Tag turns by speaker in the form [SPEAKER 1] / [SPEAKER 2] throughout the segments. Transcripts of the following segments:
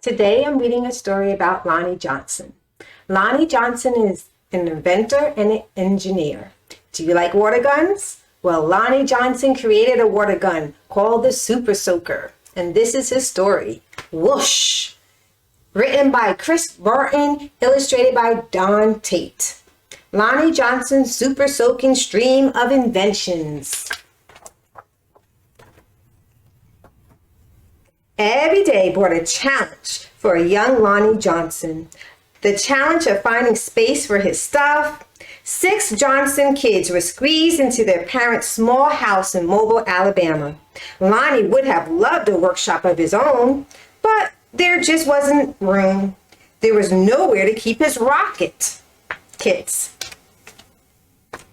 [SPEAKER 1] Today I'm reading a story about Lonnie Johnson. Lonnie Johnson is an inventor and an engineer. Do you like water guns? Well, Lonnie Johnson created a water gun called the Super Soaker. And this is his story. Whoosh! Written by Barton, illustrated by Tate. Lonnie Johnson's Super Soaking Stream of Inventions. Every day brought a challenge for a young Lonnie Johnson. The challenge of finding space for his stuff. 6 Johnson kids were squeezed into their parents' small house in Mobile, Alabama. Lonnie would have loved a workshop of his own, but there just wasn't room. There was nowhere to keep his rocket kits.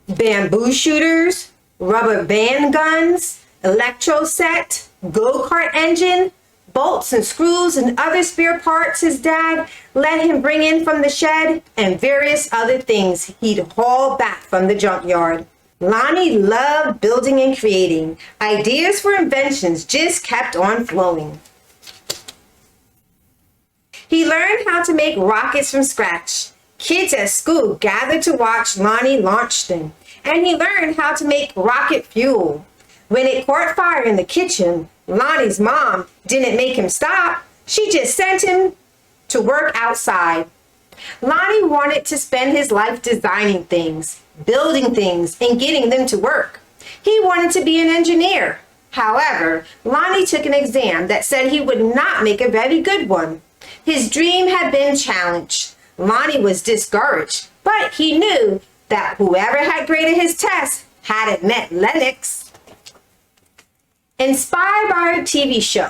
[SPEAKER 1] Bamboo shooters, rubber band guns, electro set, go-kart engine, bolts and screws and other spare parts his dad let him bring in from the shed, and various other things he'd haul back from the junkyard. Lonnie loved building and creating. Ideas for inventions just kept on flowing. He learned how to make rockets from scratch. Kids at school gathered to watch Lonnie launch them, and he learned how to make rocket fuel. When it caught fire in the kitchen, Lonnie's mom didn't make him stop. She just sent him to work outside. Lonnie wanted to spend his life designing things, building things, and getting them to work. He wanted to be an engineer. However, Lonnie took an exam that said he would not make a very good one. His dream had been challenged. Lonnie was discouraged, but he knew that whoever had graded his test hadn't met Lennox. Inspired by a TV show,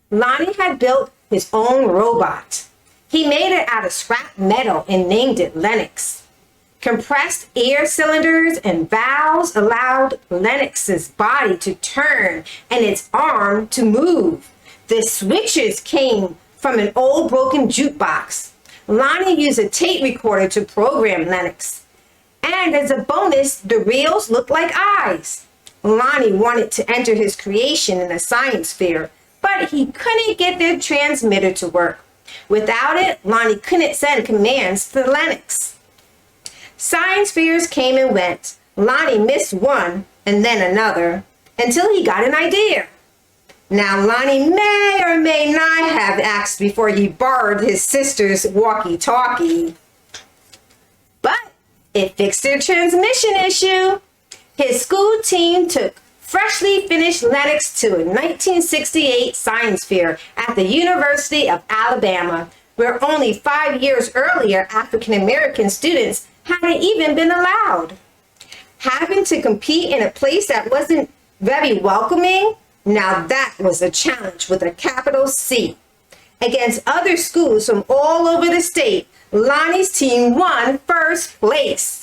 [SPEAKER 1] Lonnie had built his own robot. He made it out of scrap metal and named it Lennox. Compressed air cylinders and valves allowed Lennox's body to turn and its arm to move. The switches came from an old broken jukebox. Lonnie used a Tate recorder to program Lennox. And as a bonus, the reels looked like eyes. Lonnie wanted to enter his creation in a science fair, but he couldn't get the transmitter to work. Without it, Lonnie couldn't send commands to Lennox. Science fairs came and went. Lonnie missed one and then another until he got an idea. Now, Lonnie may or may not have asked before he borrowed his sister's walkie-talkie, but it fixed their transmission issue. His school team took freshly finished Lennox to a 1968 science fair at the University of Alabama, where only 5 years earlier African-American students hadn't even been allowed. Having to compete in a place that wasn't very welcoming, now that was a challenge with a capital C. Against other schools from all over the state, Lonnie's team won first place.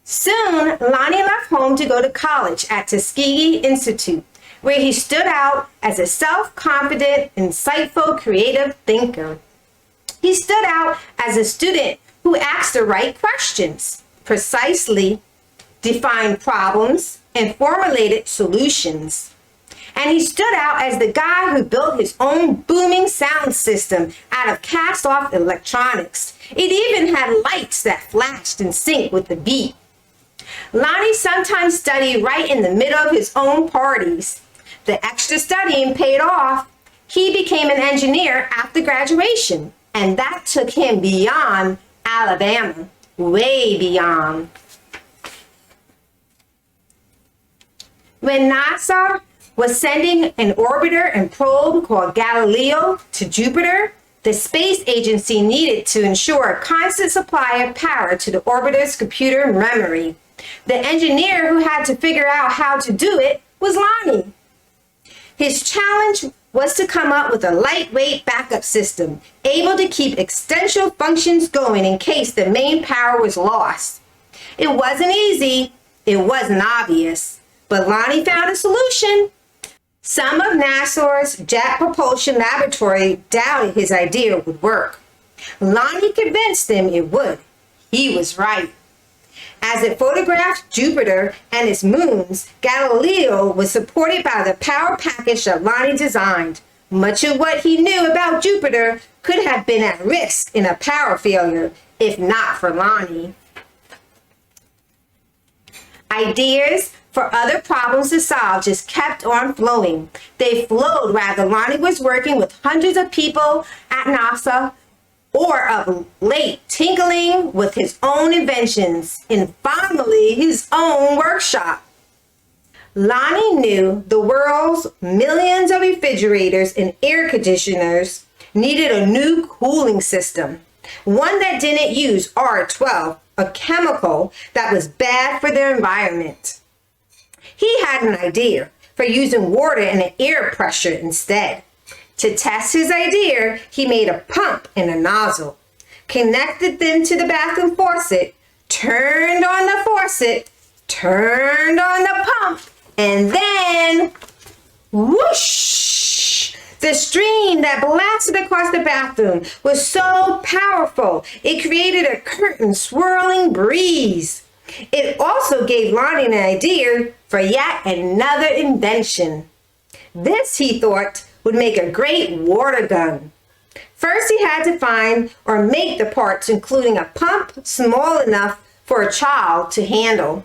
[SPEAKER 1] Soon, Lonnie left home to go to college at Tuskegee Institute, where he stood out as a self-confident, insightful, creative thinker. He stood out as a student who asked the right questions, precisely defined problems, and formulated solutions. And he stood out as the guy who built his own booming sound system out of cast-off electronics. It even had lights that flashed in sync with the beat. Lonnie sometimes studied right in the middle of his own parties. The extra studying paid off. He became an engineer after graduation, and that took him beyond Alabama, way beyond. When NASA was sending an orbiter and probe called Galileo to Jupiter, the space agency needed to ensure a constant supply of power to the orbiter's computer memory. The engineer who had to figure out how to do it was Lonnie. His challenge was to come up with a lightweight backup system, able to keep essential functions going in case the main power was lost. It wasn't easy, it wasn't obvious, but Lonnie found a solution. Some of NASA's Jet Propulsion Laboratory doubted his idea would work. Lonnie convinced them it would. He was right. As it photographed Jupiter and its moons, Galileo was supported by the power package that Lonnie designed. Much of what he knew about Jupiter could have been at risk in a power failure if not for Lonnie. Ideas for other problems to solve just kept on flowing. They flowed while Lonnie was working with hundreds of people at NASA, or of late tinkling with his own inventions and finally his own workshop. Lonnie knew the world's millions of refrigerators and air conditioners needed a new cooling system, one that didn't use R12, a chemical that was bad for the environment. He had an idea for using water and air pressure instead. To test his idea, he made a pump and a nozzle, connected them to the bathroom faucet, turned on the faucet, turned on the pump, and then whoosh! The stream that blasted across the bathroom was so powerful, it created a curtain swirling breeze. It also gave Lonnie an idea for yet another invention. This, he thought, would make a great water gun. First, he had to find or make the parts, including a pump small enough for a child to handle.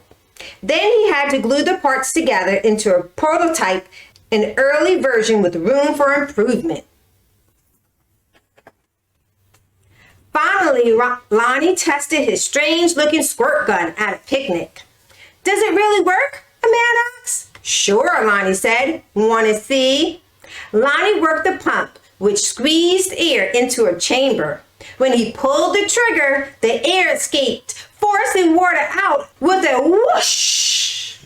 [SPEAKER 1] Then he had to glue the parts together into a prototype, an early version with room for improvement. Finally, Lonnie tested his strange-looking squirt gun at a picnic. "Does it really work?" a man asked. "Sure," Lonnie said. "Want to see?" Lonnie worked the pump, which squeezed air into a chamber. When he pulled the trigger, the air escaped, forcing water out with a whoosh.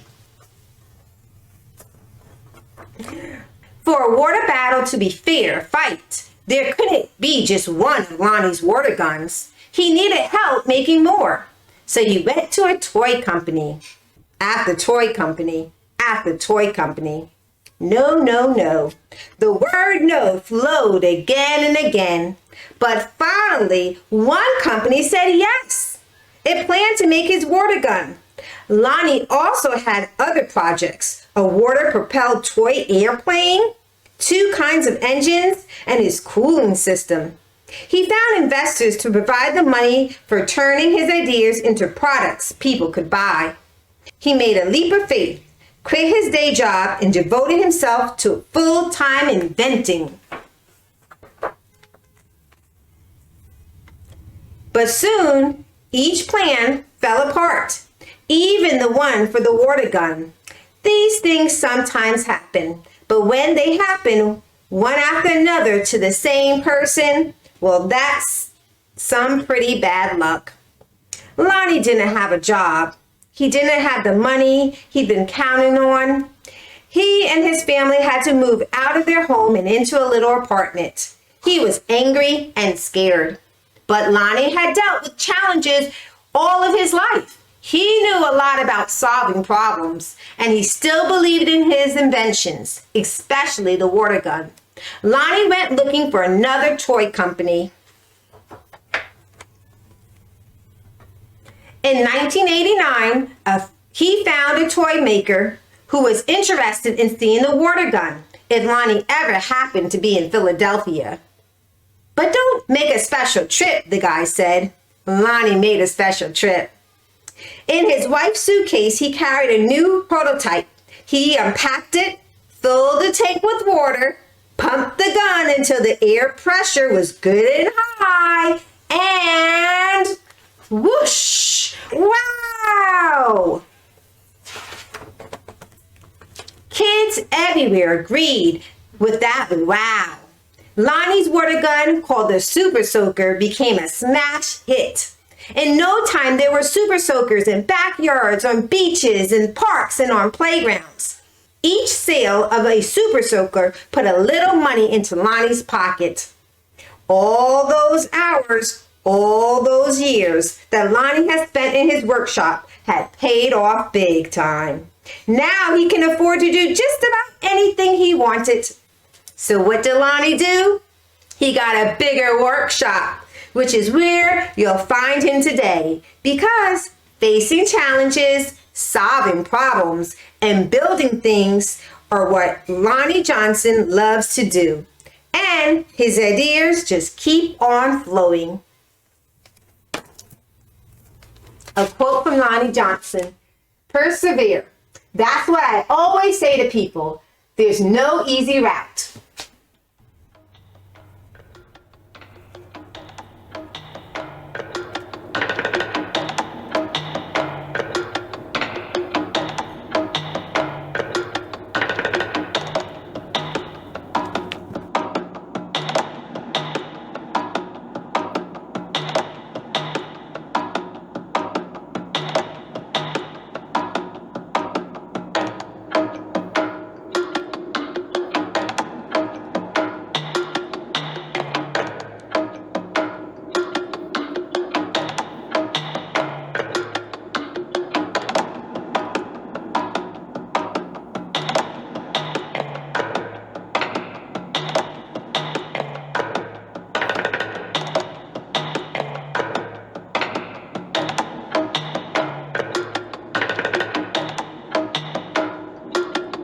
[SPEAKER 1] For a water battle to be fair fight, there couldn't be just one of Lonnie's water guns. He needed help making more. So he went to a toy company. After toy company, after toy company. No, no, no. The word no flowed again and again. But finally, one company said yes. It planned to make his water gun. Lonnie also had other projects: a water-propelled toy airplane, 2 kinds of engines, and his cooling system. He found investors to provide the money for turning his ideas into products people could buy. He made a leap of faith, quit his day job, and devoted himself to full-time inventing. But soon, each plan fell apart, even the one for the water gun. These things sometimes happen, but when they happen one after another to the same person, well, that's some pretty bad luck. Lonnie didn't have a job. He didn't have the money he'd been counting on. He and his family had to move out of their home and into a little apartment. He was angry and scared. But Lonnie had dealt with challenges all of his life. He knew a lot about solving problems, and he still believed in his inventions, especially the water gun. Lonnie went looking for another toy company. In 1989, he found a toy maker who was interested in seeing the water gun if Lonnie ever happened to be in Philadelphia. "But don't make a special trip," the guy said. Lonnie made a special trip. In his wife's suitcase, he carried a new prototype. He unpacked it, filled the tank with water, pumped the gun until the air pressure was good and high, and whoosh! Wow! Kids everywhere agreed with that wow. Lonnie's water gun, called the Super Soaker, became a smash hit. In no time, there were Super Soakers in backyards, on beaches, in parks, and on playgrounds. Each sale of a Super Soaker put a little money into Lonnie's pocket. All those hours, all those years that Lonnie had spent in his workshop had paid off big time. Now he can afford to do just about anything he wanted. So what did Lonnie do? He got a bigger workshop, which is where you'll find him today, because facing challenges, solving problems, and building things are what Lonnie Johnson loves to do. And his ideas just keep on flowing. A quote from Lonnie Johnson: persevere. That's what I always say to people. There's no easy route.